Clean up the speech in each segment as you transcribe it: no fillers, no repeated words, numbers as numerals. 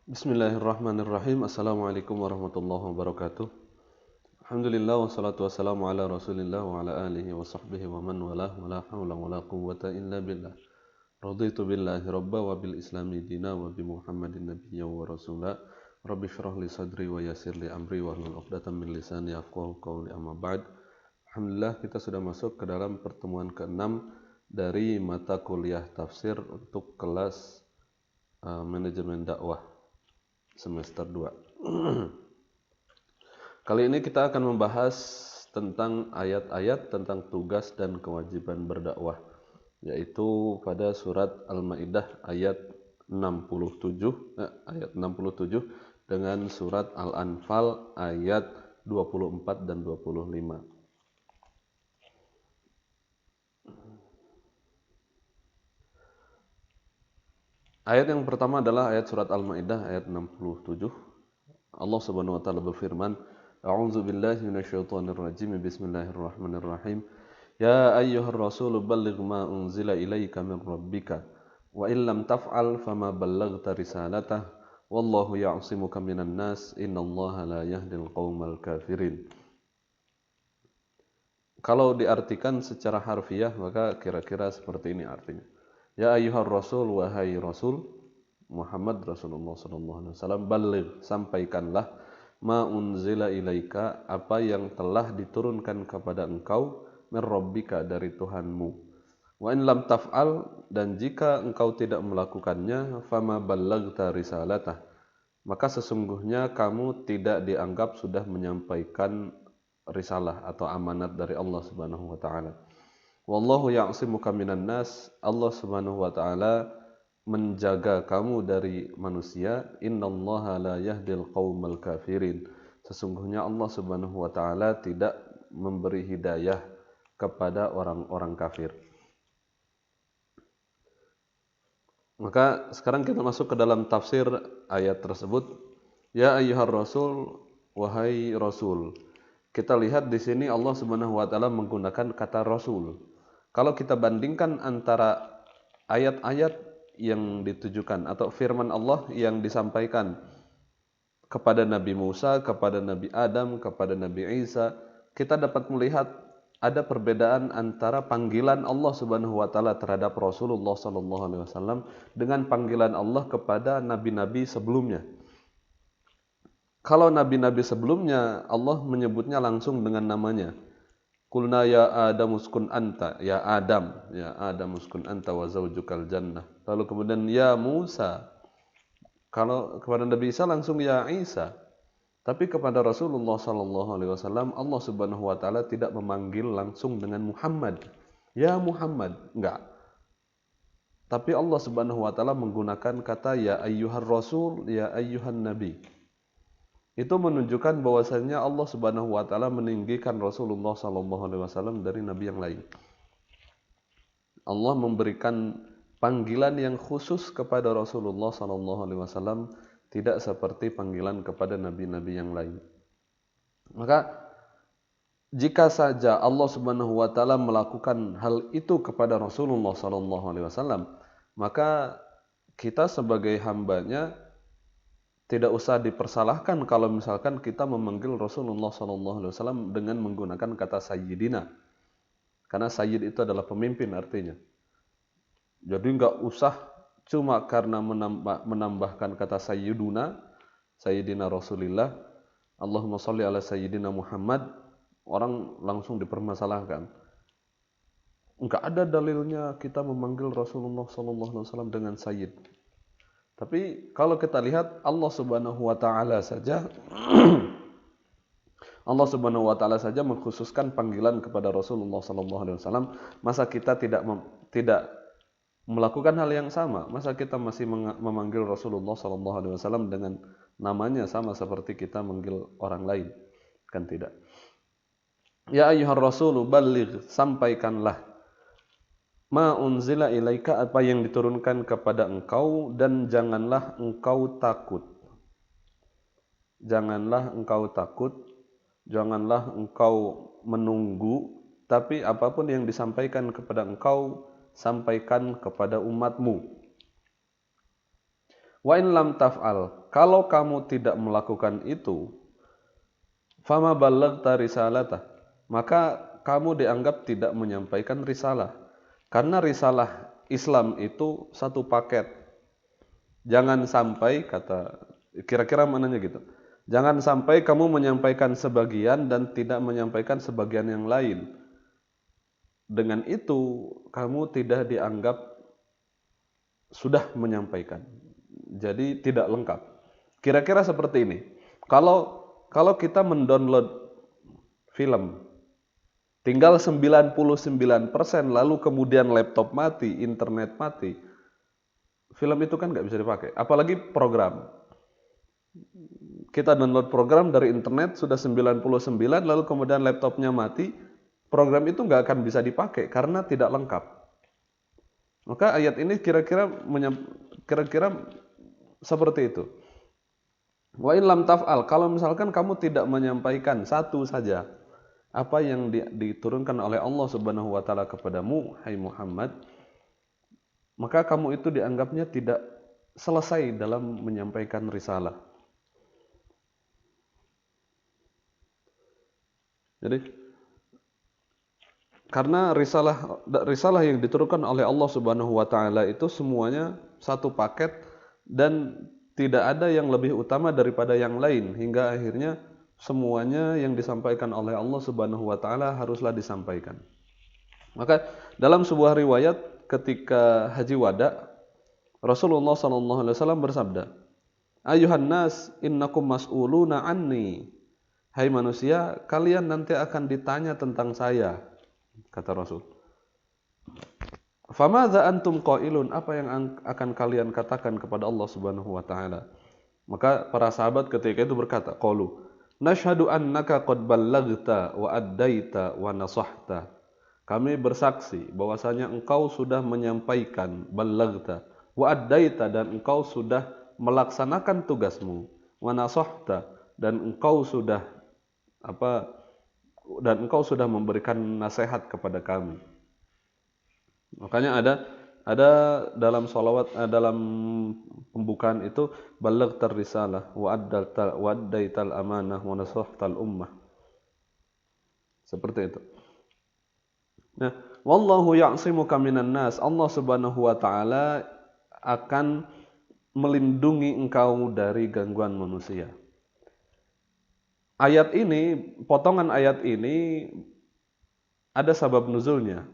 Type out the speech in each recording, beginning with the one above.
Bismillahirrahmanirrahim. Assalamualaikum warahmatullahi wabarakatuh. Alhamdulillah wassalatu wassalamu ala Rasulillah wa ala alihi wa sahbihi wa man walah wa la haula wa la quwwata illa billah. Raditu billahi rabba wa bil islami dina wa bi Muhammadin nabiyya wa rasula. Rabbi shrah li sadri wa yassir li amri wa hlul 'uqdatam min lisani yafqahu qawli amma ba'd. Alhamdulillah kita sudah masuk ke dalam pertemuan ke-6 dari mata kuliah tafsir untuk kelas manajemen dakwah semester 2. Kali ini kita akan membahas tentang ayat-ayat tentang tugas dan kewajiban berdakwah, yaitu pada surat Al-Maidah ayat 67 dengan surat Al-Anfal ayat 24 dan 25. Ayat yang pertama adalah ayat surat Al-Maidah ayat 67. Allah Subhanahu wa taala berfirman, A'udzu billahi minasyaitonir rajim. Bismillahirrahmanirrahim. Ya ayyuhar rasul balligh ma unzila ilaika min rabbika wa illam taf'al fama ballaghta risalatah wallahu ya'simuka minan nas innallaha la yahdil qaumal kafirin. Kalau diartikan secara harfiah maka kira-kira seperti ini artinya. Ya ayyuhar rasul, wahai rasul Muhammad Rasulullah sallallahu alaihi wasallam, balligh, sampaikanlah ma unzila ilaika, apa yang telah diturunkan kepada engkau, min rabbika, dari Tuhanmu. Wa in lam taf'al, dan jika engkau tidak melakukannya, fama ballaghta risalatah, maka sesungguhnya kamu tidak dianggap sudah menyampaikan risalah atau amanat dari Allah Subhanahu wa taala. Wallahu ya'simuka minan nas, Allah Subhanahu wa taala menjaga kamu dari manusia. Innallaha la yahdil qaumal kafirin, sesungguhnya Allah Subhanahu wa taala tidak memberi hidayah kepada orang-orang kafir. Maka sekarang kita masuk ke dalam tafsir ayat tersebut. Ya ayyuhar rasul, wahai rasul. Kita lihat di sini Allah Subhanahu wa taala menggunakan kata rasul. Kalau kita bandingkan antara ayat-ayat yang ditujukan atau firman Allah yang disampaikan kepada Nabi Musa, kepada Nabi Adam, kepada Nabi Isa, kita dapat melihat ada perbedaan antara panggilan Allah Subhanahu wa taala terhadap Rasulullah sallallahu alaihi wasallam dengan panggilan Allah kepada nabi-nabi sebelumnya. Kalau nabi-nabi sebelumnya Allah menyebutnya langsung dengan namanya. Qulna ya Adam uskun anta, ya Adam uskun anta wa zaujukal jannah. Lalu kemudian ya Musa. Kalau kepada Nabi Isa langsung ya Isa. Tapi kepada Rasulullah sallallahu alaihi wasallam Allah Subhanahu wa taala tidak memanggil langsung dengan Muhammad. Ya Muhammad, enggak. Tapi Allah Subhanahu wa taala menggunakan kata ya ayyuhar rasul, ya ayyuhan nabi. Itu menunjukkan bahwasanya Allah Subhanahu wa taala meninggikan Rasulullah sallallahu alaihi wasallam dari nabi yang lain. Allah memberikan panggilan yang khusus kepada Rasulullah sallallahu alaihi wasallam, tidak seperti panggilan kepada nabi-nabi yang lain. Maka jika saja Allah Subhanahu wa taala melakukan hal itu kepada Rasulullah sallallahu alaihi wasallam, maka kita sebagai hambanya tidak usah dipersalahkan kalau misalkan kita memanggil Rasulullah SAW dengan menggunakan kata sayyidina. Karena sayyid itu adalah pemimpin artinya. Jadi nggak usah cuma karena menambahkan kata sayyiduna, sayyidina Rasulillah, Allahumma sholli ala sayyidina Muhammad, orang langsung dipermasalahkan. Nggak ada dalilnya kita memanggil Rasulullah SAW dengan sayyid. Tapi kalau kita lihat Allah Subhanahu wa taala saja Allah Subhanahu wa taala saja mengkhususkan panggilan kepada Rasulullah sallallahu alaihi wasallam, masa kita tidak melakukan hal yang sama? Masa kita masih memanggil Rasulullah sallallahu alaihi wasallam dengan namanya sama seperti kita manggil orang lain? Kan tidak. Ya ayyuhar rasul balligh, sampaikanlah ma unzila ilaika, apa yang diturunkan kepada engkau, dan janganlah engkau takut. Janganlah engkau takut, janganlah engkau menunggu, tapi apapun yang disampaikan kepada engkau, sampaikan kepada umatmu. Wa in lam taf'al, kalau kamu tidak melakukan itu, fama ballaghta risalatah, maka kamu dianggap tidak menyampaikan risalah. Karena risalah Islam itu satu paket. Jangan sampai, kata kira-kira mananya gitu. Jangan sampai kamu menyampaikan sebagian dan tidak menyampaikan sebagian yang lain. Dengan itu kamu tidak dianggap sudah menyampaikan. Jadi tidak lengkap. Kira-kira seperti ini. Kalau kita mendownload film, tinggal 99% lalu kemudian laptop mati, internet mati, film itu kan nggak bisa dipakai. Apalagi program. Kita download program dari internet sudah 99, lalu kemudian laptopnya mati, program itu nggak akan bisa dipakai karena tidak lengkap. Maka ayat ini kira-kira seperti itu. Wa in lam taf'al, kalau misalkan kamu tidak menyampaikan satu saja apa yang diturunkan oleh Allah Subhanahu wa taala kepadamu, hai Muhammad, maka kamu itu dianggapnya tidak selesai dalam menyampaikan risalah. Jadi karena risalah yang diturunkan oleh Allah Subhanahu wa taala itu semuanya satu paket dan tidak ada yang lebih utama daripada yang lain, hingga akhirnya semuanya yang disampaikan oleh Allah Subhanahu wa taala haruslah disampaikan. Maka dalam sebuah riwayat ketika haji wada, Rasulullah sallallahu alaihi wasallam bersabda, "Ayuhan nas, innakum mas'uluna anni." Hai manusia, kalian nanti akan ditanya tentang saya, kata Rasul. Famadza antum qailun, apa yang akan kalian katakan kepada Allah Subhanahu wa taala? Maka para sahabat ketika itu berkata, qalu nashhadu annaka qad ballaghta wa addaita wa nasahta. Kami bersaksi bahwasanya engkau sudah menyampaikan, ballaghta wa addaita, dan engkau sudah melaksanakan tugasmu, wa nasahta, dan engkau sudah memberikan nasihat kepada kami. Makanya ada dalam salawat, dalam pembukaan itu, ballaghtar risalah wa addaital amanah wa nasahtal ummah. Seperti itu. Nah, wallahu ya'simuka minan nas. Allah Subhanahu wa taala akan melindungi engkau dari gangguan manusia. Ayat ini, potongan ayat ini ada sabab nuzulnya.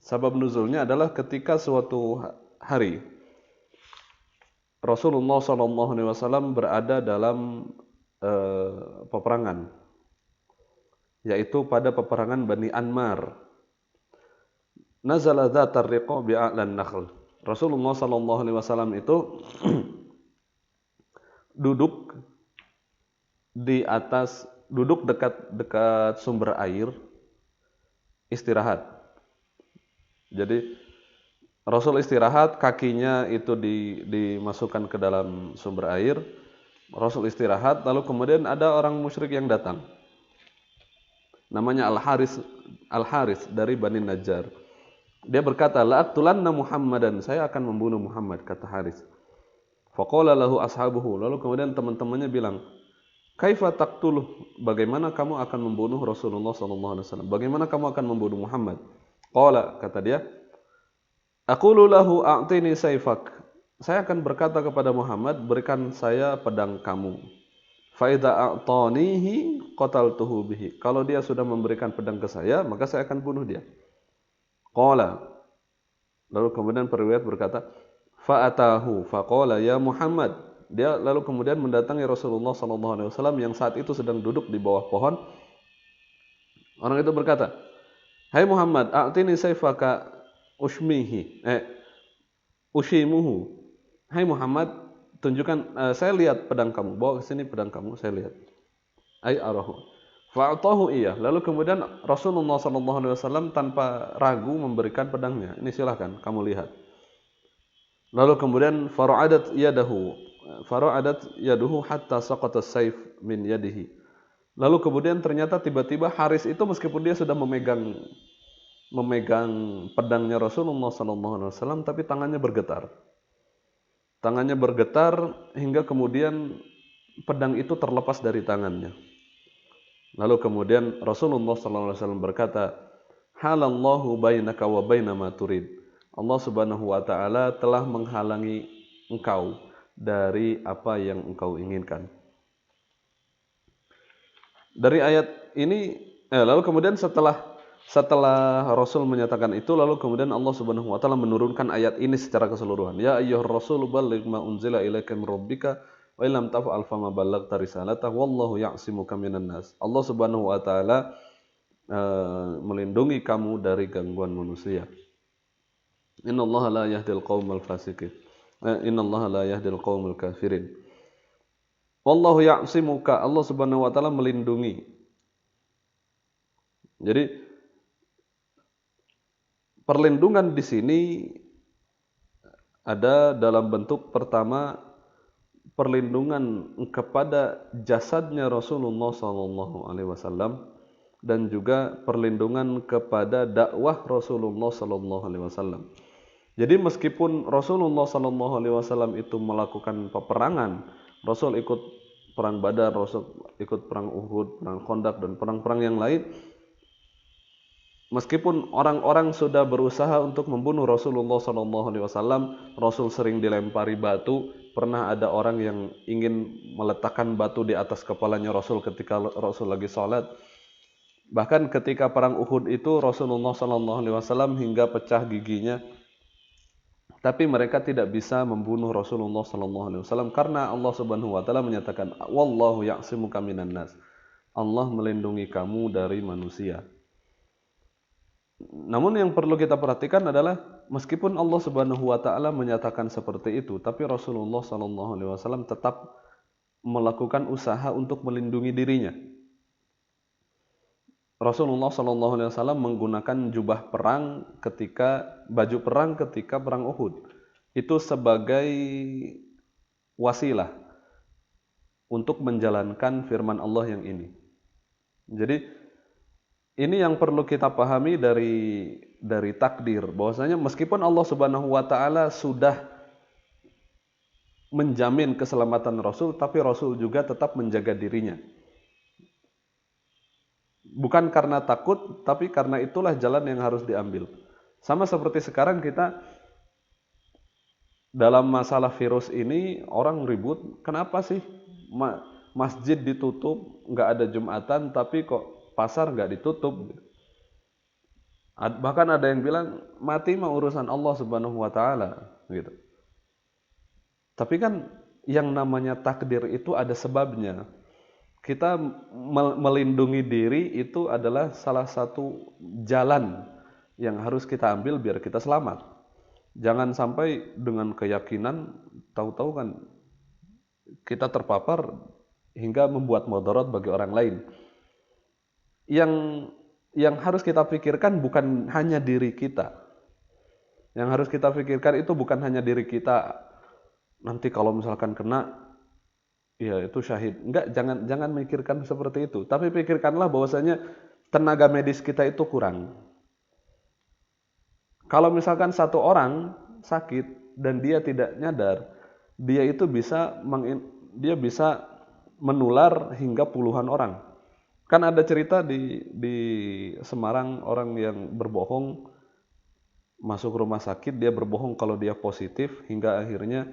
Sabab nuzulnya adalah ketika suatu hari Rasulullah SAW berada dalam peperangan, yaitu pada peperangan Bani Anmar. Nazala dzatar riqa bi'a'lan nakhl. Rasulullah SAW itu duduk dekat sumber air, istirahat. Jadi Rasul istirahat, kakinya itu dimasukkan ke dalam sumber air. Rasul istirahat, lalu kemudian ada orang musyrik yang datang. Namanya Al-Haris dari Bani Najjar. Dia berkata, la'aqtulanna Muhammadan, saya akan membunuh Muhammad, kata Haris. Faqala lahu ashabuhu, lalu kemudian teman-temannya bilang, kaifa taqtuluh, bagaimana kamu akan membunuh Rasulullah SAW? Bagaimana kamu akan membunuh Muhammad? Qala, kata dia, aqulu lahu a'tini sayfak, saya akan berkata kepada Muhammad, berikan saya pedang kamu. Fa idza a'tanihi qataltuhu bihi, kalau dia sudah memberikan pedang ke saya, maka saya akan bunuh dia. Qala, lalu kemudian periwayat berkata, fa atahu faqala ya Muhammad, dia lalu kemudian mendatangi Rasulullah SAW yang saat itu sedang duduk di bawah pohon. Orang itu berkata, hai Muhammad, a'tini sayfaka ushimuhu. Hai Muhammad, tunjukkan, saya lihat pedang kamu, bawa ke sini pedang kamu, saya lihat. Ai arahu. Fa'atahu iya. Lalu kemudian Rasulullah SAW tanpa ragu memberikan pedangnya. Ini silahkan, kamu lihat. Lalu kemudian fara'adat yaduhu hatta saqata as-sayf min yadihi. Lalu kemudian ternyata tiba-tiba Haris itu meskipun dia sudah memegang pedangnya Rasulullah SAW, tapi tangannya bergetar. Tangannya bergetar hingga kemudian pedang itu terlepas dari tangannya. Lalu kemudian Rasulullah SAW berkata, halallahu bainaka wa baina ma turid. Allah Subhanahu wa taala telah menghalangi engkau dari apa yang engkau inginkan. Dari ayat ini lalu kemudian setelah Rasul menyatakan itu, lalu kemudian Allah Subhanahu wa taala menurunkan ayat ini secara keseluruhan. Ya ayyuhar rasul balligh ma unzila ilaika min rabbika wa illam taf'al fama ballaghta risalatahu wallahu ya'simuka minan nas. Allah Subhanahu wa taala melindungi kamu dari gangguan manusia. Innallaha la yahdil qaumal fasiqin. Innallaha la yahdil qaumal kafirin. Wallahu ya'simuka, Allah Subhanahu wa taala melindungi. Jadi perlindungan di sini ada dalam bentuk pertama perlindungan kepada jasadnya Rasulullah SAW dan juga perlindungan kepada dakwah Rasulullah SAW. Jadi meskipun Rasulullah SAW itu melakukan peperangan, Rasul ikut perang Badar, Rasul ikut perang Uhud, perang Khandaq dan perang-perang yang lain. Meskipun orang-orang sudah berusaha untuk membunuh Rasulullah SAW, Rasul sering dilempari batu. Pernah ada orang yang ingin meletakkan batu di atas kepalanya Rasul ketika Rasul lagi sholat. Bahkan ketika perang Uhud itu Rasulullah SAW hingga pecah giginya. Tapi mereka tidak bisa membunuh Rasulullah SAW karena Allah Subhanahu Wa Taala menyatakan, Wallahu ya'simuka minan nas. Allah melindungi kamu dari manusia. Namun yang perlu kita perhatikan adalah meskipun Allah Subhanahu wa taala menyatakan seperti itu, tapi Rasulullah SAW tetap melakukan usaha untuk melindungi dirinya. Rasulullah SAW menggunakan jubah perang baju perang ketika perang Uhud. Itu sebagai wasilah untuk menjalankan firman Allah yang ini. Jadi ini yang perlu kita pahami dari takdir, bahwasanya meskipun Allah Subhanahu wa taala sudah menjamin keselamatan Rasul, tapi Rasul juga tetap menjaga dirinya. Bukan karena takut, tapi karena itulah jalan yang harus diambil. Sama seperti sekarang kita dalam masalah virus ini orang ribut, kenapa sih masjid ditutup, nggak ada Jumatan, tapi kok pasar nggak ditutup. Bahkan ada yang bilang mati mah urusan Allah Subhanahu wa taala gitu. Tapi kan yang namanya takdir itu ada sebabnya. Kita melindungi diri itu adalah salah satu jalan yang harus kita ambil biar kita selamat. Jangan sampai dengan keyakinan tahu-tahu kan kita terpapar hingga membuat mudarat bagi orang lain. Yang harus kita pikirkan bukan hanya diri kita. Yang harus kita pikirkan itu bukan hanya diri kita. Nanti kalau misalkan kena, ya itu syahid. Enggak, jangan mikirkan seperti itu. Tapi pikirkanlah bahwasanya tenaga medis kita itu kurang. Kalau misalkan satu orang sakit dan dia tidak nyadar, dia itu bisa menular hingga puluhan orang. Kan ada cerita di Semarang orang yang berbohong masuk rumah sakit, dia berbohong kalau dia positif hingga akhirnya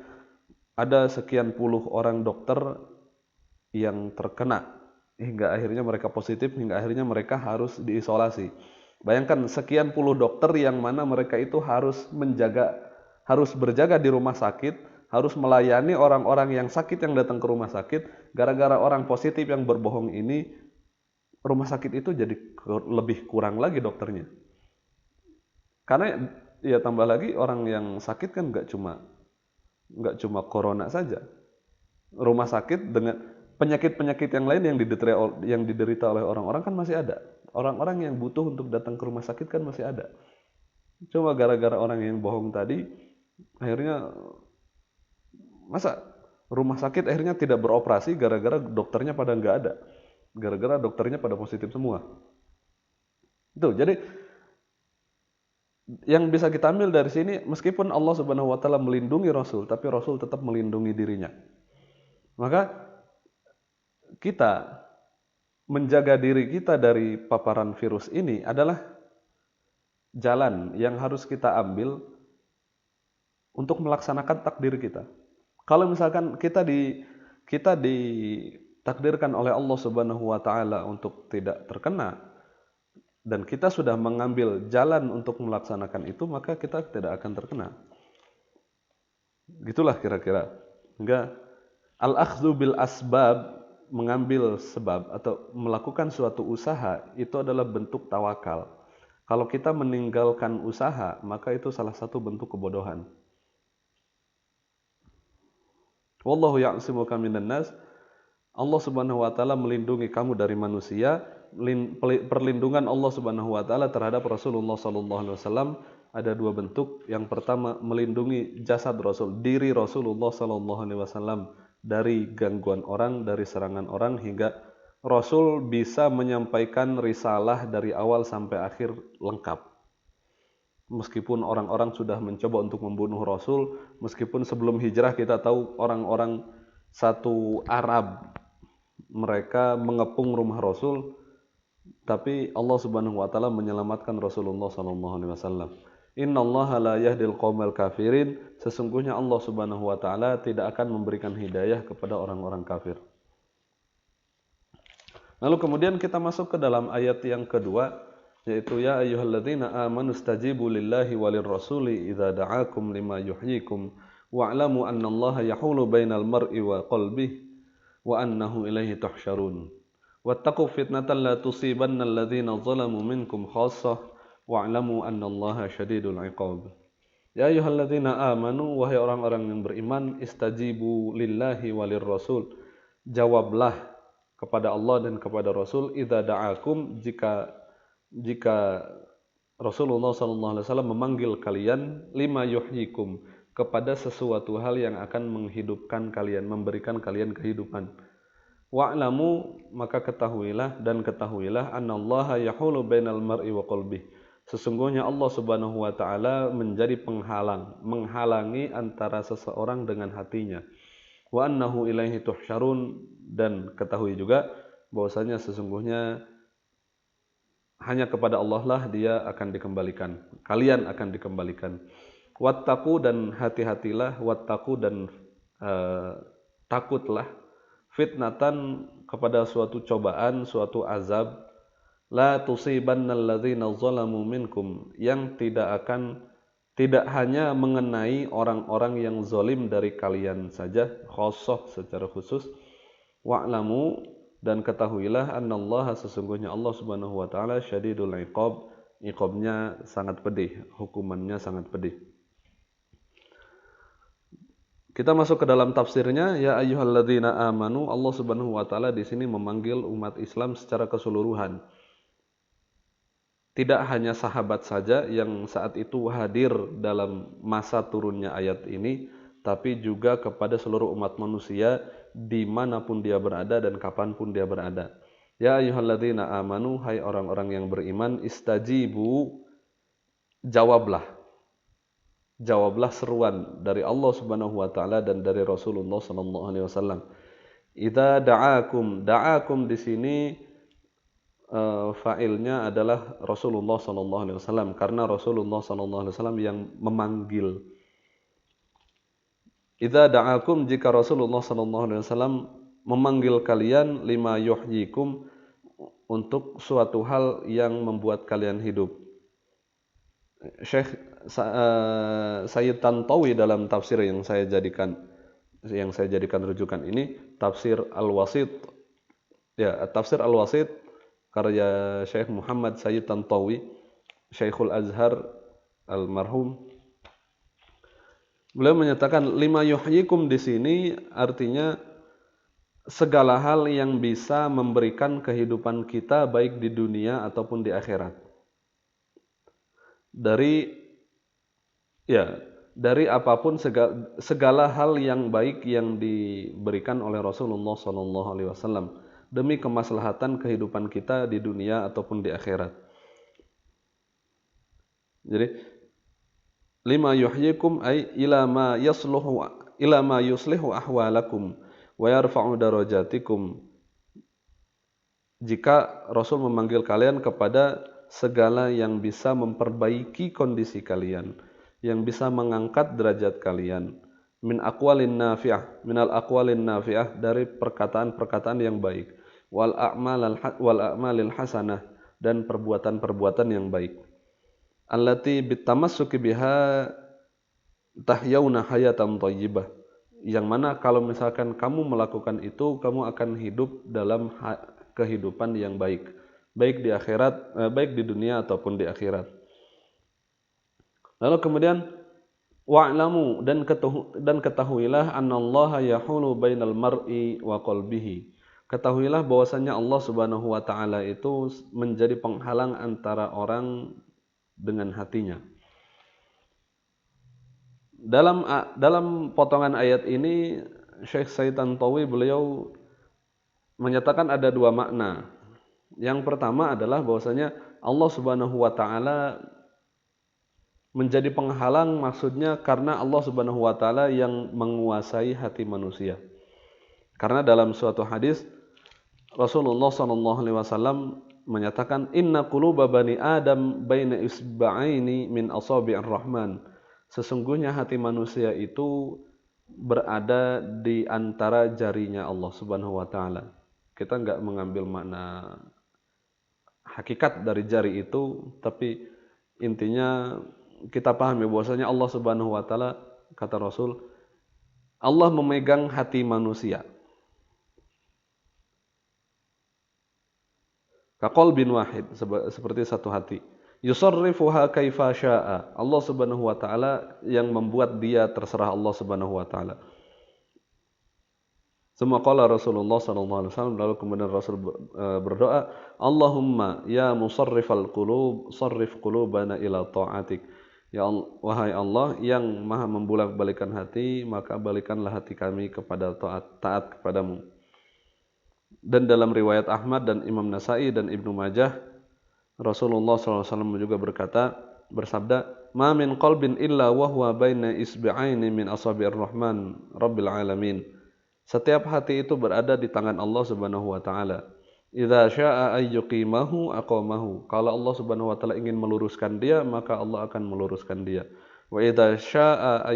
ada sekian puluh orang dokter yang terkena hingga akhirnya mereka positif, hingga akhirnya mereka harus diisolasi. Bayangkan sekian puluh dokter yang mana mereka itu harus berjaga di rumah sakit, harus melayani orang-orang yang sakit yang datang ke rumah sakit. Gara-gara orang positif yang berbohong ini, rumah sakit itu jadi lebih kurang lagi dokternya. Karena ya tambah lagi orang yang sakit kan nggak cuma corona saja. Rumah sakit dengan penyakit-penyakit yang lain yang diderita oleh orang-orang kan masih ada. Orang-orang yang butuh untuk datang ke rumah sakit kan masih ada. Cuma gara-gara orang yang bohong tadi, akhirnya masa rumah sakit akhirnya tidak beroperasi gara-gara dokternya pada nggak ada. Gara-gara dokternya pada positif semua. Itu jadi yang bisa kita ambil dari sini, meskipun Allah Subhanahu wa taala melindungi Rasul, tapi Rasul tetap melindungi dirinya. Maka kita menjaga diri kita dari paparan virus ini adalah jalan yang harus kita ambil untuk melaksanakan takdir kita. Kalau misalkan kita ditakdirkan oleh Allah Subhanahu wa taala untuk tidak terkena dan kita sudah mengambil jalan untuk melaksanakan itu, maka kita tidak akan terkena. Gitulah kira-kira. Enggak, al-akhdhu bil asbab, mengambil sebab atau melakukan suatu usaha itu adalah bentuk tawakal. Kalau kita meninggalkan usaha, maka itu salah satu bentuk kebodohan. Wallahu ya'simuka minan nas. Allah Subhanahu wa taala melindungi kamu dari manusia. Perlindungan Allah Subhanahu wa taala terhadap Rasulullah sallallahu alaihi wasallam ada dua bentuk. Yang pertama, melindungi jasad Rasul, diri Rasulullah sallallahu alaihi wasallam dari gangguan orang, dari serangan orang, hingga Rasul bisa menyampaikan risalah dari awal sampai akhir lengkap. Meskipun orang-orang sudah mencoba untuk membunuh Rasul, meskipun sebelum hijrah kita tahu orang-orang satu Arab mereka mengepung rumah Rasul, tapi Allah Subhanahu wa taala menyelamatkan Rasulullah sallallahu alaihi wasallam. Innallaha la yahdil qaumal kafirin. Sesungguhnya Allah Subhanahu wa taala tidak akan memberikan hidayah kepada orang-orang kafir. Lalu kemudian kita masuk ke dalam ayat yang kedua, yaitu ya ayyuhalladzina amanu stajibu lillahi walir rasuli idza da'akum lima yuhyikum wa'lamu annallaha yahulu bainal mar'i wa qalbihi wa annahu ilaihi tuhsyarun. Wattaqu fitnatan la tusibanna alladzina zalamu minkum khassah wa'lamu annallaha syadidul 'iqab. Ya ayyuhalladzina amanu, wahai orang-orang yang beriman, istajibu lillahi walir rasul, jawablah kepada Allah dan kepada Rasul idza da'akum, jika Rasulullah sallallahu alaihi wasallam memanggil kalian lima yuhyikum, kepada sesuatu hal yang akan menghidupkan kalian, memberikan kalian kehidupan. Wa'lamu, maka ketahuilah annallaha yahulu bainal mar'i wa qalbih. Sesungguhnya Allah Subhanahu wa taala menjadi menghalangi antara seseorang dengan hatinya. Wa annahu ilaihi tuhsyarun, dan ketahui juga bahwasanya sesungguhnya hanya kepada Allah lah dia akan dikembalikan. Kalian akan dikembalikan. Wattaqu, dan hati-hatilah, wattaqu, dan takutlah, fitnatan, kepada suatu cobaan, suatu azab, la tusibannal ladzina zalamu minkum, yang tidak hanya mengenai orang-orang yang zalim dari kalian saja, khosoh, secara khusus. Wa'lamu, dan ketahuilah annallaha, sesungguhnya Allah Subhanahu wa taala syadidul 'iqab, iqabnya sangat pedih, hukumannya sangat pedih. Kita masuk ke dalam tafsirnya, ya ayyuhalladzina amanu. Allah Subhanahu wa taala di sini memanggil umat Islam secara keseluruhan. Tidak hanya sahabat saja yang saat itu hadir dalam masa turunnya ayat ini, tapi juga kepada seluruh umat manusia dimanapun dia berada dan kapanpun dia berada. Ya ayyuhalladzina amanu, hai orang-orang yang beriman, istajibu, jawablah seruan dari Allah Subhanahu wa taala dan dari Rasulullah sallallahu alaihi wasallam. Idza da'akum di sini fa'ilnya adalah Rasulullah sallallahu alaihi wasallam, karena Rasulullah sallallahu alaihi wasallam yang memanggil. Idza da'akum, jika Rasulullah sallallahu alaihi wasallam memanggil kalian, lima yuhyikum, untuk suatu hal yang membuat kalian hidup. Syekh Sayyid Tantawi dalam tafsir yang saya jadikan rujukan ini, tafsir Al-Wasit, ya, tafsir Al-Wasit karya Syekh Muhammad Sayyid Tantawi, Syekhul Azhar almarhum. Beliau menyatakan lima yuhyikum di sini artinya segala hal yang bisa memberikan kehidupan kita baik di dunia ataupun di akhirat. Dari apapun, segala hal yang baik yang diberikan oleh Rasulullah sallallahu alaihi wasallam demi kemaslahatan kehidupan kita di dunia ataupun di akhirat. Jadi lima yuhyikum ay ila ma yuslihu ahwalakum wa yarfa'u darajatikum. Jika Rasul memanggil kalian kepada segala yang bisa memperbaiki kondisi kalian, yang bisa mengangkat derajat kalian, minal aqwalin nafi'ah, dari perkataan-perkataan yang baik, wal a'malil hasanah, dan perbuatan-perbuatan yang baik. Allati bitamassuki biha tahyawna hayatan thayyibah, yang mana kalau misalkan kamu melakukan itu, kamu akan hidup dalam kehidupan yang baik, baik di akhirat, baik di dunia ataupun di akhirat. Lalu kemudian wa'lamu, dan ketahuilah annallaha yahulu bainal mar'i wa qalbihi. Ketahuilah bahwasanya Allah Subhanahu wa taala itu menjadi penghalang antara orang dengan hatinya. Dalam potongan ayat ini Syekh Said Tantawi beliau menyatakan ada dua makna. Yang pertama adalah bahwasanya Allah Subhanahu wa taala menjadi penghalang, maksudnya karena Allah Subhanahu wa taala yang menguasai hati manusia. Karena dalam suatu hadis Rasulullah sallallahu alaihi wasallam menyatakan, inna quluba bani Adam baina isba'aini min asabi'ir rahman. Sesungguhnya hati manusia itu berada di antara jarinya Allah Subhanahu wa taala. Kita enggak mengambil makna hakikat dari jari itu, tapi intinya kita pahami bahwasanya Allah Subhanahu wa taala, kata Rasul, Allah memegang hati manusia. Kaqalbin wahid, seperti satu hati. Yusarrifuha kaifa syaa. Allah Subhanahu wa taala yang membuat dia terserah Allah Subhanahu wa taala. Semua qala Rasulullah sallallahu alaihi wasallam, lalu kemudian Rasul berdoa, Allahumma ya musarrifal qulub, sarrif qulubana ila ta'atik. Ya Allah, wahai Allah yang maha membolak-balikan hati, maka balikanlah hati kami kepada taat kepadamu. Dan dalam riwayat Ahmad dan Imam Nasai dan Ibnu Majah, Rasulullah SAW juga bersabda, ma min qalbin illa wa huwa baina isbi'aini min asabi'ir rahman rabbil alamin. Setiap hati itu berada di tangan Allah Subhanahu wa taala. Idza syaa'a ayyuqimahu aqamahu. Kalau Allah Subhanahu wa taala ingin meluruskan dia, maka Allah akan meluruskan dia. Wa idza syaa'a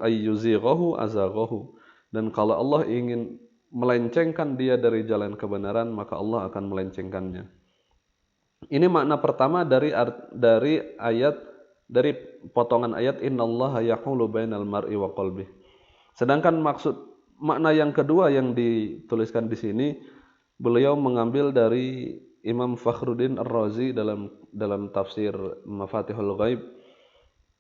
ayyuzighahu azaghahu. Dan kalau Allah ingin melencengkan dia dari jalan kebenaran, maka Allah akan melencengkannya. Ini makna pertama dari potongan ayat innallaha yahulu bainal mar'i wa qalbih. Sedangkan makna yang kedua yang dituliskan di sini, beliau mengambil dari Imam Fakhruddin Ar-Razi dalam tafsir Mafatihul Ghaib.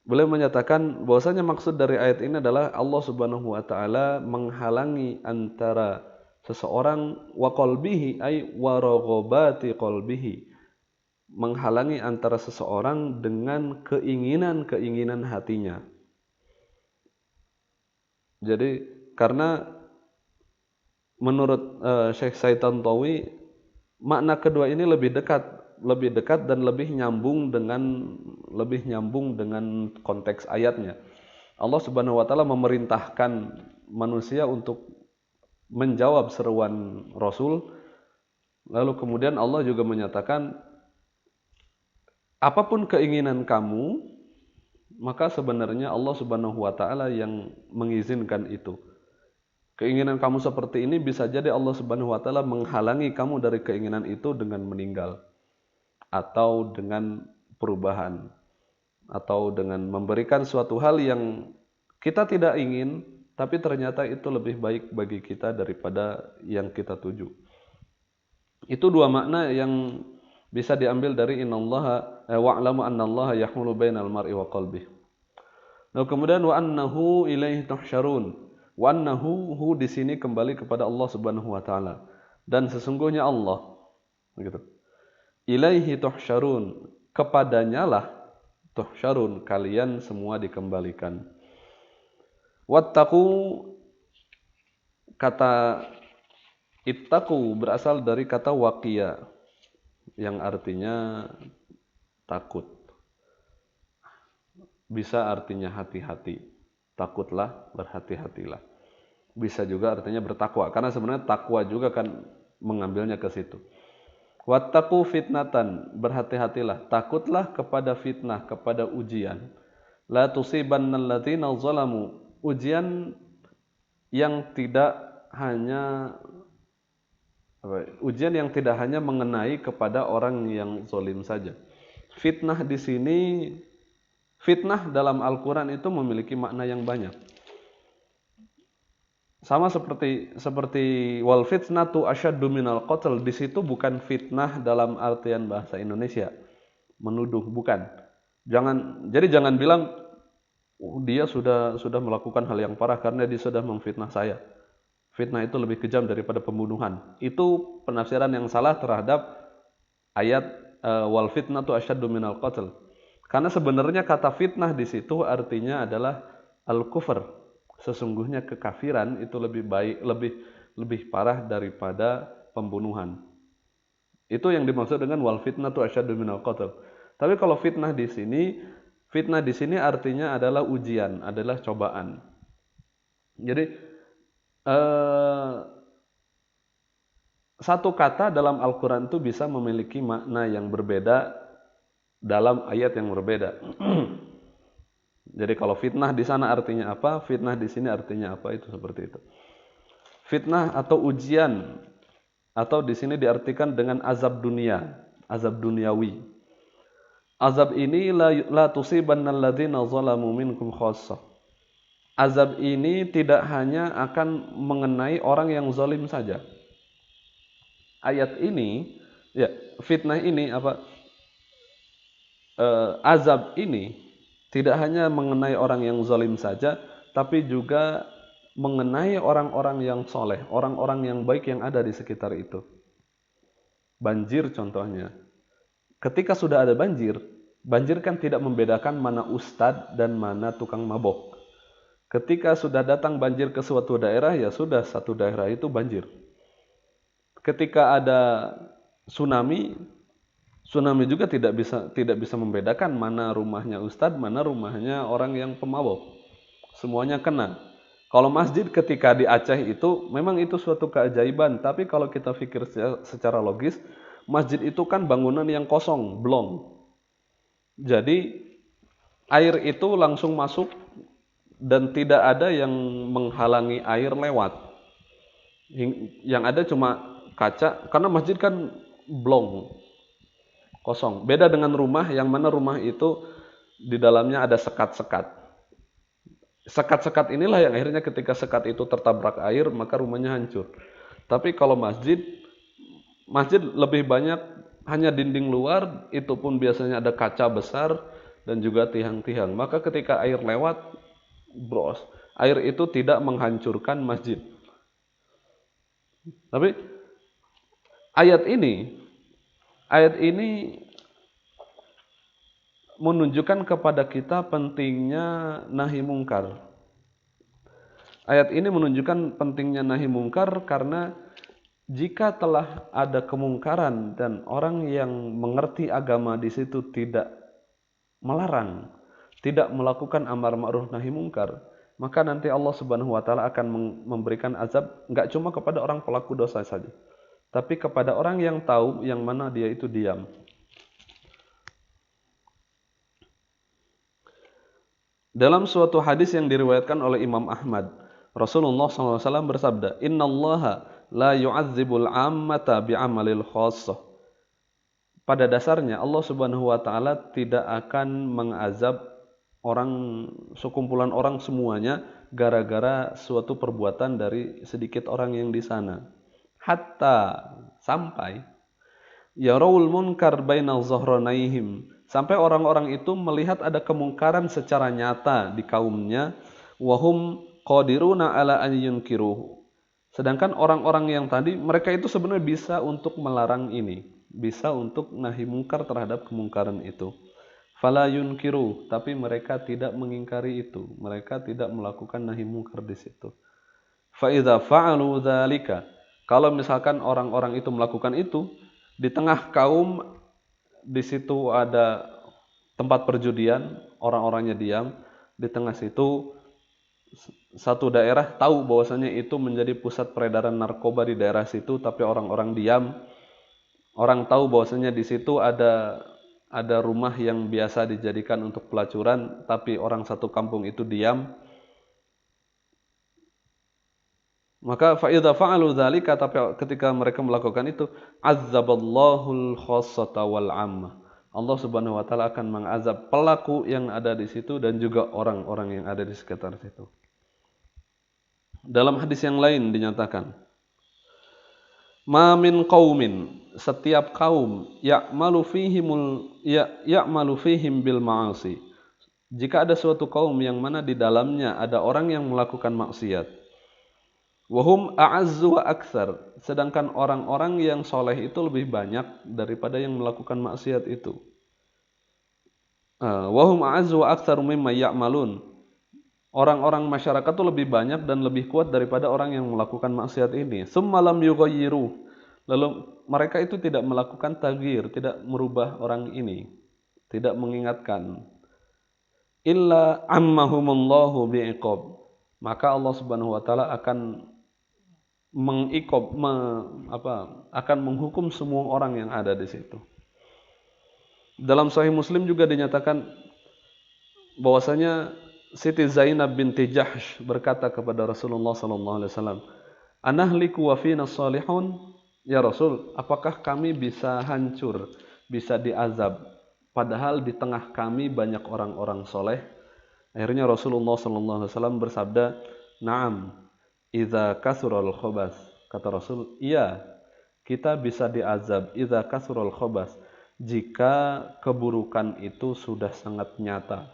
Beliau menyatakan bahwasanya maksud dari ayat ini adalah Allah Subhanahu wa taala menghalangi antara seseorang wa qalbihi ay wa raghobati qalbihi, menghalangi antara seseorang dengan keinginan-keinginan hatinya. Jadi karena menurut Syekh Said Tantawi, makna kedua ini lebih dekat dan lebih nyambung dengan konteks ayatnya. Allah Subhanahu wa taala memerintahkan manusia untuk menjawab seruan Rasul. Lalu kemudian Allah juga menyatakan, apapun keinginan kamu, maka sebenarnya Allah Subhanahu wa taala yang mengizinkan itu. Keinginan kamu seperti ini, bisa jadi Allah Subhanahu wa taala menghalangi kamu dari keinginan itu dengan meninggal, atau dengan perubahan, atau dengan memberikan suatu hal yang kita tidak ingin, tapi ternyata itu lebih baik bagi kita daripada yang kita tuju. Itu dua makna yang bisa diambil dari innallaha wa'lamu annallaha yahulu bainal mar'i wa qalbih. Lalu kemudian wa annahu ilaihi tuhsyarun. Wa annahu di sini kembali kepada Allah Subhanahu wa taala, dan sesungguhnya Allah, begitu. Ilaihi tuhsyarun, kepadanya lah tuhsyarun, kalian semua dikembalikan. Wattaqu, kata ittaqu berasal dari kata waqiya yang artinya takut. bisa artinya hati-hati, takutlah, berhati-hatilah. Bisa juga artinya bertakwa, karena sebenarnya takwa juga kan mengambilnya ke situ. Wattaqu fitnatan, berhati-hatilah, takutlah kepada fitnah, kepada ujian. La tusibannal ladzina zalamu, ujian yang tidak hanya mengenai kepada orang yang zalim saja. Fitnah di sini, fitnah dalam Al-Qur'an itu memiliki makna yang banyak. Sama seperti wal fitnatu asyaddu minal qatl, di situ bukan fitnah dalam artian bahasa Indonesia, menuduh, bukan. Jangan bilang dia sudah melakukan hal yang parah karena dia sudah memfitnah saya. Fitnah itu lebih kejam daripada pembunuhan. Itu penafsiran yang salah terhadap ayat wal fitnatu asyaddu minal qatl. Karena sebenarnya kata fitnah di situ artinya adalah al-kufr. Sesungguhnya kekafiran itu lebih parah daripada pembunuhan. Itu yang dimaksud dengan wal fitnatu asyaddu minal qatl. Tapi kalau fitnah di sini artinya adalah ujian, adalah cobaan. Jadi satu kata dalam Al-Qur'an itu bisa memiliki makna yang berbeda dalam ayat yang berbeda. Jadi kalau fitnah di sana artinya apa, fitnah di sini artinya apa, itu seperti itu. Fitnah atau ujian, atau di sini diartikan dengan azab dunia, azab duniawi. Azab ini la tusibannal ladzina zalamu minkum khassah. Azab ini tidak hanya akan mengenai orang yang zalim saja. Ayat ini, ya, fitnah ini azab ini tidak hanya mengenai orang yang zalim saja, tapi juga mengenai orang-orang yang soleh, orang-orang yang baik yang ada di sekitar itu. Banjir contohnya. Ketika sudah ada banjir kan tidak membedakan mana ustadz dan mana tukang mabok. Ketika sudah datang banjir ke suatu daerah, ya sudah, satu daerah itu banjir. Ketika ada tsunami juga tidak bisa membedakan mana rumahnya ustadz, mana rumahnya orang yang pemabok. Semuanya kena. Kalau masjid ketika di Aceh itu memang itu suatu keajaiban, tapi kalau kita pikir secara logis, masjid itu kan bangunan yang kosong, blong. Jadi air itu langsung masuk dan tidak ada yang menghalangi air lewat. Yang ada cuma kaca, karena masjid kan blong, kosong. Beda dengan rumah, yang mana rumah itu di dalamnya ada sekat-sekat. Sekat-sekat inilah yang akhirnya ketika sekat itu tertabrak air, maka rumahnya hancur. Tapi kalau masjid lebih banyak hanya dinding luar, itu pun biasanya ada kaca besar dan juga tiang-tiang. Maka ketika air lewat, air itu tidak menghancurkan masjid. Tapi ayat ini menunjukkan kepada kita pentingnya nahi mungkar. Ayat ini menunjukkan pentingnya nahi mungkar karena jika telah ada kemungkaran dan orang yang mengerti agama di situ tidak melarang, tidak melakukan amar ma'ruf nahi mungkar, maka nanti Allah Subhanahu wa taala akan memberikan azab enggak cuma kepada orang pelaku dosa saja, tapi kepada orang yang tahu, yang mana dia itu diam. Dalam suatu hadis yang diriwayatkan oleh Imam Ahmad, Rasulullah SAW bersabda, Innallaha la yu'adzibul ammata bi'amalil khassah. Pada dasarnya Allah Subhanahu wa taala tidak akan mengazab sekumpulan orang semuanya gara-gara suatu perbuatan dari sedikit orang yang di sana. Hatta sampai yarawul munkar baina zahranaihim, sampai orang-orang itu melihat ada kemungkaran secara nyata di kaumnya, wahum qadiruna ala an yunkiruhu. Sedangkan orang-orang yang tadi, mereka itu sebenarnya bisa untuk melarang ini, bisa untuk nahi mungkar terhadap kemungkaran itu. Fala yunkiru, tapi mereka tidak mengingkari itu, mereka tidak melakukan nahi mungkar di situ. Fa idza fa'alu dzalika, kalau misalkan orang-orang itu melakukan itu, di tengah kaum di situ ada tempat perjudian, orang-orangnya diam. Di tengah situ satu daerah tahu bahwasanya itu menjadi pusat peredaran narkoba di daerah situ, tapi orang-orang diam. Orang tahu bahwasanya di situ ada rumah yang biasa dijadikan untuk pelacuran, tapi orang satu kampung itu diam. Maka fa'idha fa'alu dzalika, tapi ketika mereka melakukan itu, azzaballahul khassata wal 'ammah. Allah Subhanahu wa taala akan mengazab pelaku yang ada di situ dan juga orang-orang yang ada di sekitar situ. Dalam hadis yang lain dinyatakan, ma min qaumin, setiap kaum, ya'malu fihim bil ma'asi. Jika ada suatu kaum yang mana di dalamnya ada orang yang melakukan maksiat, wahum a'azzu wa aktsar, sedangkan orang-orang yang soleh itu lebih banyak daripada yang melakukan maksiat itu. Wahum a'azzu wa aktsar mimma ya'malun. Orang-orang masyarakat itu lebih banyak dan lebih kuat daripada orang yang melakukan maksiat ini. Tsumma lam yughayyiru. Lalu mereka itu tidak melakukan taghyir, tidak merubah orang ini, tidak mengingatkan. Illa ammahumullahu bi'iqab. Maka Allah Subhanahu wa taala akan akan menghukum semua orang yang ada di situ. Dalam Sahih Muslim juga dinyatakan bahwasanya Siti Zainab binti Jahsh berkata kepada Rasulullah sallallahu alaihi wasallam, "Anahliku wa fina salihun?" Ya Rasul, apakah kami bisa hancur, bisa diazab padahal di tengah kami banyak orang-orang soleh? Akhirnya Rasulullah sallallahu alaihi wasallam bersabda, "Na'am. Idza kasural khobas." Kata Rasul, iya, kita bisa diazab idza kasural khobas, jika keburukan itu sudah sangat nyata,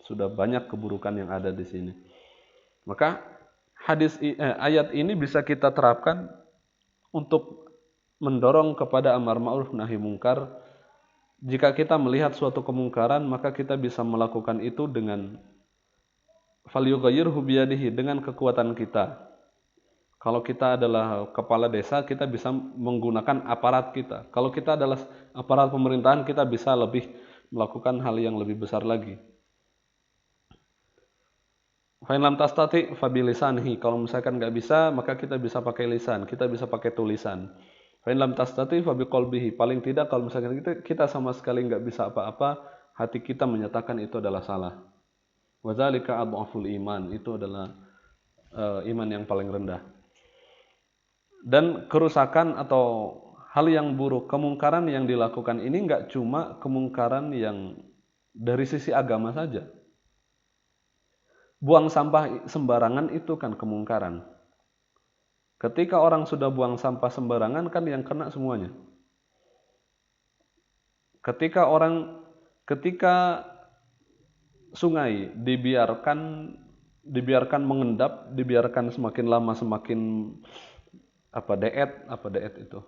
sudah banyak keburukan yang ada di sini. Maka ayat ini bisa kita terapkan untuk mendorong kepada amar ma'ruf nahi mungkar. Jika kita melihat suatu kemungkaran, maka kita bisa melakukan itu dengan falyughayyirhu biyadihi, dengan kekuatan kita. Kalau kita adalah kepala desa, kita bisa menggunakan aparat kita. Kalau kita adalah aparat pemerintahan, kita bisa lebih melakukan hal yang lebih besar lagi. Fa in lam tastati fa bilisanihi. Kalau misalkan nggak bisa, maka kita bisa pakai lisan, kita bisa pakai tulisan. Fa in lam tastati fa biqalbihi. Paling tidak kalau misalkan kita sama sekali nggak bisa apa-apa, hati kita menyatakan itu adalah salah. Wa dzalika adhaful iman. Itu adalah iman yang paling rendah. Dan kerusakan atau hal yang buruk, kemungkaran yang dilakukan ini nggak cuma kemungkaran yang dari sisi agama saja. Buang sampah sembarangan itu kan kemungkaran. Ketika orang sudah buang sampah sembarangan kan yang kena semuanya. Ketika sungai dibiarkan mengendap, dibiarkan semakin lama semakin deet itu.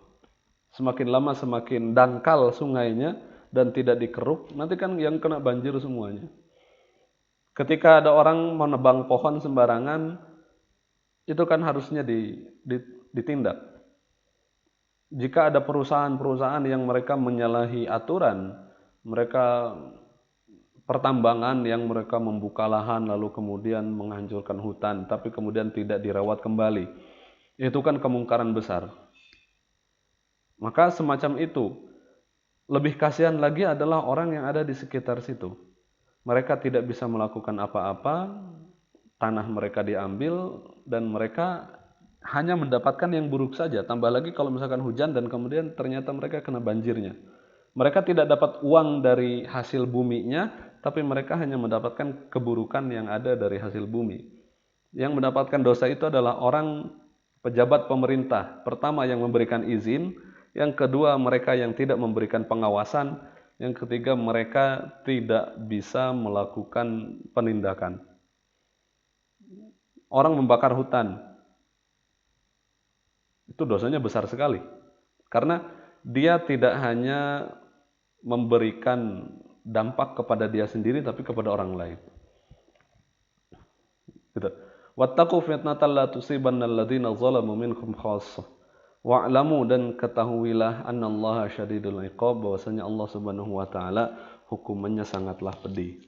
Semakin lama semakin dangkal sungainya dan tidak dikeruk, nanti kan yang kena banjir semuanya. Ketika ada orang menebang pohon sembarangan, itu kan harusnya ditindak. Jika ada perusahaan-perusahaan yang mereka menyalahi aturan, mereka pertambangan yang mereka membuka lahan lalu kemudian menghancurkan hutan, tapi kemudian tidak dirawat kembali, itu kan kemungkaran besar. Maka semacam itu. Lebih kasihan lagi adalah orang yang ada di sekitar situ. Mereka tidak bisa melakukan apa-apa, tanah mereka diambil, dan mereka hanya mendapatkan yang buruk saja. Tambah lagi kalau misalkan hujan dan kemudian ternyata mereka kena banjirnya. Mereka tidak dapat uang dari hasil buminya, tapi mereka hanya mendapatkan keburukan yang ada dari hasil bumi. Yang mendapatkan dosa itu adalah orang pejabat pemerintah. Pertama yang memberikan izin, yang kedua mereka yang tidak memberikan pengawasan, yang ketiga mereka tidak bisa melakukan penindakan. Orang membakar hutan, itu dosanya besar sekali. Karena dia tidak hanya memberikan dampak kepada dia sendiri, tapi kepada orang lain. Gitu. Wattaqu fitnatan la tusibanna alladziina zalamu minkum khassah. Wa'lamu, dan ketahuilah annallaha syadidul iqab, bahwasanya Allah Subhanahu wa taala hukumannya sangatlah pedih.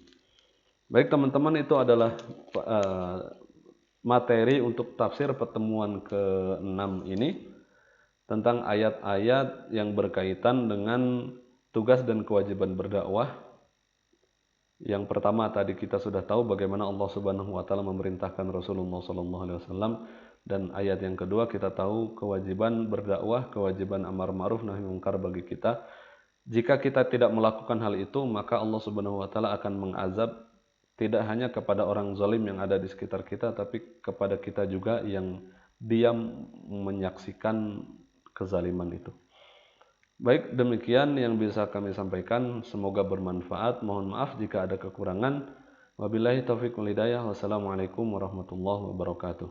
Baik teman-teman, itu adalah materi untuk tafsir pertemuan ke-6 ini tentang ayat-ayat yang berkaitan dengan tugas dan kewajiban berdakwah. Yang pertama tadi kita sudah tahu bagaimana Allah Subhanahu wa taala memerintahkan Rasulullah sallallahu alaihi wasallam, dan ayat yang kedua kita tahu kewajiban berdakwah, kewajiban amar ma'ruf nahi munkar bagi kita. Jika kita tidak melakukan hal itu, maka Allah Subhanahu wa taala akan mengazab tidak hanya kepada orang zalim yang ada di sekitar kita, tapi kepada kita juga yang diam menyaksikan kezaliman itu. Baik, demikian yang bisa kami sampaikan. Semoga bermanfaat. Mohon maaf jika ada kekurangan. Wabillahi taufiq wal hidayah. Wassalamualaikum warahmatullahi wabarakatuh.